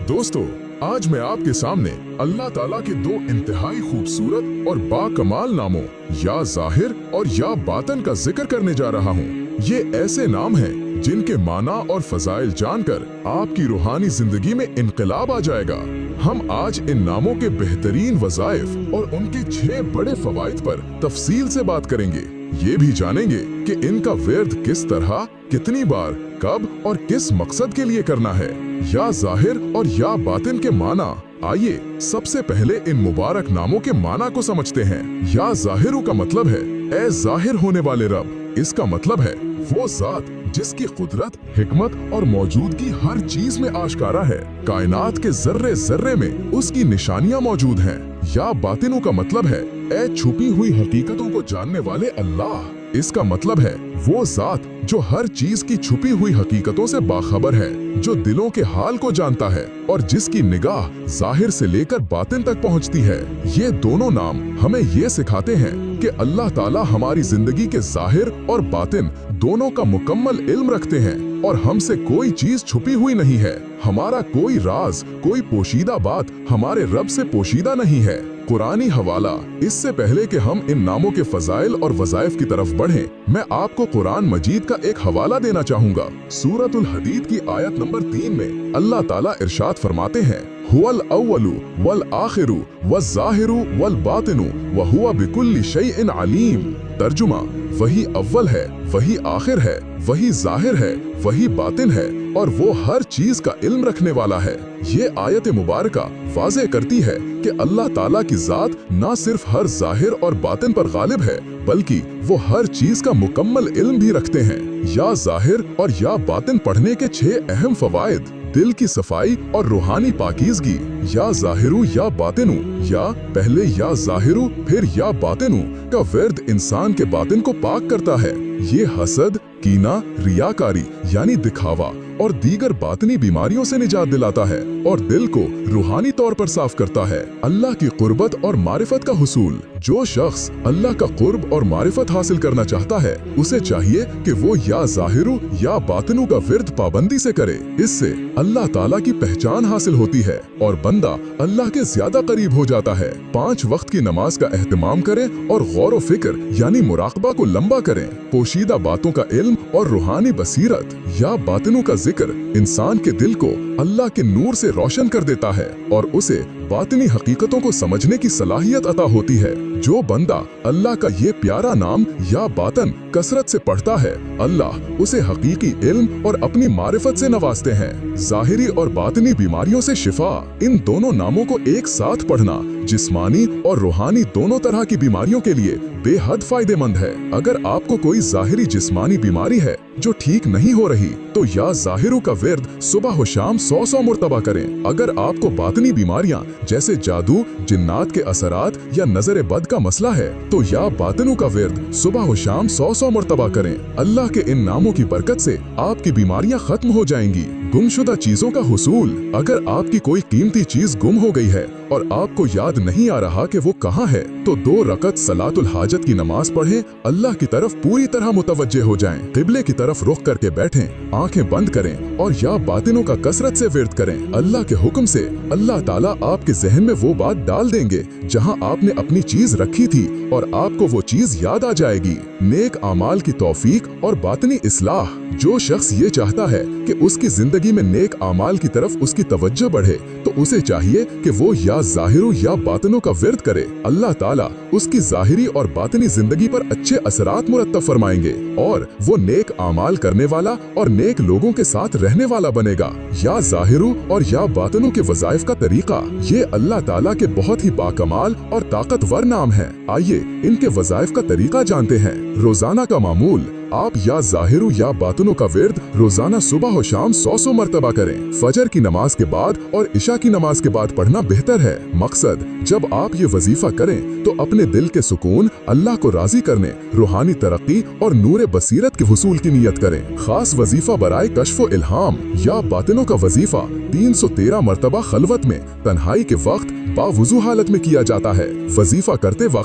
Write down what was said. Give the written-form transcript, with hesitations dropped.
दोस्तों, आज मैं आपके सामने अल्लाह ताला के दो इंतहाई खूबसूरत और बाकमाल नामों या ज़ाहिर और या बातिन का जिक्र करने जा रहा हूँ। ये ऐसे नाम हैं जिनके माना और फजाइल जानकर आपकी रूहानी जिंदगी में इनकलाब आ जाएगा। हम आज इन नामों के बेहतरीन वज़ाइफ और उनके 6 बड़े फवाइद पर तफसील से बात करेंगे। ये भी जानेंगे कि इनका विर्द किस तरह, कितनी बार, कब और किस मकसद के लिए करना है। या ज़ाहिर और या बातिन के माना। आइए सबसे पहले इन मुबारक नामों के माना को समझते हैं। या ज़ाहिरु का मतलब है ए ज़ाहिर होने वाले रब। इसका मतलब है वो ज़ात जिसकी कुदरत, हिकमत और मौजूदगी हर चीज में आश्कारा है। कायनात के जर्रे जर्रे में उसकी निशानियां मौजूद हैं। या बातिनों का मतलब है ए छुपी हुई हकीकतों को जानने वाले अल्लाह। इसका मतलब है वो ज़ात जो हर चीज की छुपी हुई हकीकतों से बाखबर है, जो दिलों के हाल को जानता है और जिसकी निगाह ज़ाहिर से लेकर बातिन तक पहुंचती है। ये दोनों नाम हमें ये सिखाते हैं कि अल्लाह ताला हमारी जिंदगी के ज़ाहिर और बातिन दोनों का मुकम्मल इल्म रखते हैं और हमसे कोई चीज छुपी हुई नहीं है। हमारा कोई राज, कोई पोशीदा बात हमारे रब से पोशीदा नहीं है। कुरानी हवाला। इससे पहले कि हम इन नामों के फजाइल और वज़ाइफ की तरफ बढ़ें, मैं आपको कुरान मजीद का एक हवाला देना चाहूँगा। सूरतुल हदीद की आयत नंबर 3 में अल्लाह ताला इरशाद फरमाते हैं, हुवल अव्वलु वल आखिरु वज़्ज़ाहिरु वल बातिनु व हुवा बिकुल्लि शैइन अलीम। तर्जुमा, वही अव्वल है, वही आखिर है, वही ज़ाहिर है, वही बातिन है और वो हर चीज का इल्म रखने वाला है। ये आयत मुबारका वाज़े करती है कि अल्लाह ताला की ज़ात न सिर्फ हर ज़ाहिर और बातिन पर गालिब है, बल्कि वो हर चीज का मुकम्मल इल्म भी रखते हैं। या ज़ाहिर और या बातिन पढ़ने के 6 अहम फवाइद। दिल की सफाई और रूहानी पाकीज़गी। या ज़ाहिरु या बातिनु। या पहले या ज़ाहिरु फिर या बातिनु का विर्द इंसान के बातिन को पाक करता है। ये हसद, कीना, रियाकारी यानी दिखावा और दीगर बातिनी बीमारियों से निजात दिलाता है और दिल को रूहानी तौर पर साफ करता है। अल्लाह की कुर्बत और मारिफत का हुसूल। जो शख्स अल्लाह का कुर्ब और मारिफत हासिल करना चाहता है, उसे चाहिए कि वो या ज़ाहिरु या बातिनु का विर्द पाबंदी से करे। इससे अल्लाह ताला की पहचान हासिल होती है और बंदा अल्लाह के ज्यादा करीब हो जाता है। 5 वक्त की नमाज का एहतमाम करें और गौर व फिक्र यानी मुराकबा को लंबा करें। पोशीदा बातों का इल्म और रूहानी बसीरत। या बातिनों का जिक्र इंसान के दिल को अल्लाह के नूर से रोशन कर देता है और उसे बातिनी हकीकतों को समझने की सलाहियत अता होती है। जो बंदा अल्लाह का ये प्यारा नाम या बातिन कसरत से पढ़ता है, अल्लाह उसे हकीकी इल्म और अपनी मारिफत से नवाजते हैं। ज़ाहिरी और बातिनी बीमारियों से शिफा। इन दोनों नामों को एक साथ पढ़ना जिस्मानी और रूहानी दोनों तरह की बीमारियों के लिए बेहद फायदेमंद है। अगर आपको कोई ज़ाहिरी जिस्मानी बीमारी है जो ठीक नहीं हो रही, तो या ज़ाहिरु का विर्द सुबह व शाम 100 मरतबा करें। अगर आपको बातिनी बीमारियां जैसे जादू, जिन्नात के असरात या नजर बद का मसला है, तो या बातिनु का विर्द सुबह व शाम 100 मरतबा करें। अल्लाह के इन नामों की बरकत से आपकी बीमारियां खत्म हो जाएंगी। गुमशुदा चीजों का हुसूल। अगर आपकी कोई कीमती चीज गुम हो गई है और आपको याद नहीं आ रहा कि वो कहाँ है, तो 2 रकत सलातुल हाजत की नमाज पढ़ें। अल्लाह की तरफ पूरी तरह मुतवज्जे हो जाएं। किबले की तरफ रुख करके बैठें, आंखें बंद करें और या बातिनों का कसरत से विर्द करें। अल्लाह के हुक्म से अल्लाह ताला आपके जहन में वो बात डाल देंगे जहां आपने अपनी चीज रखी थी और आपको वो चीज याद आ जाएगी। नेक आमाल की तौफीक और बातिनी इस्लाह। जो शख्स ये चाहता है कि उसकी जिंदगी में नेक आमाल की तरफ उसकी तवज्जो बढ़े, तो उसे चाहिए कि वो या ज़ाहिरु या बातिनों का विर्द करे। अल्लाह ताला उसकी ज़ाहिरी और बातिनी जिंदगी पर अच्छे असरात मुरत्तब फरमाएंगे और वो नेक आमाल करने वाला और नेक लोगों के साथ रहने वाला बनेगा। या ज़ाहिरु और या बातिनों के वज़ाइफ का तरीका। ये अल्लाह ताला के बहुत ही बाकमाल और ताकतवर नाम हैं। आइए इनके वज़ाइफ का तरीका जानते हैं। रोजाना का मामूल। आप या ज़ाहिरु या बातिनों का विर्द रोजाना सुबह और शाम 100 मरतबा करें। फजर की नमाज के बाद और इशा की नमाज के बाद पढ़ना बेहतर है। मकसद, जब आप ये वजीफा करें तो अपने दिल के सुकून, अल्लाह को राजी करने, रूहानी तरक्की और नूर बसीरत के हुसूल की नियत करें। खास वजीफा बराए कश्फ इल्हाम। या बातिनों का वजीफा 313 मरतबा खलवत में तन्हाई के वक्त बावुजू हालत में किया जाता है। वजीफा करते वक्त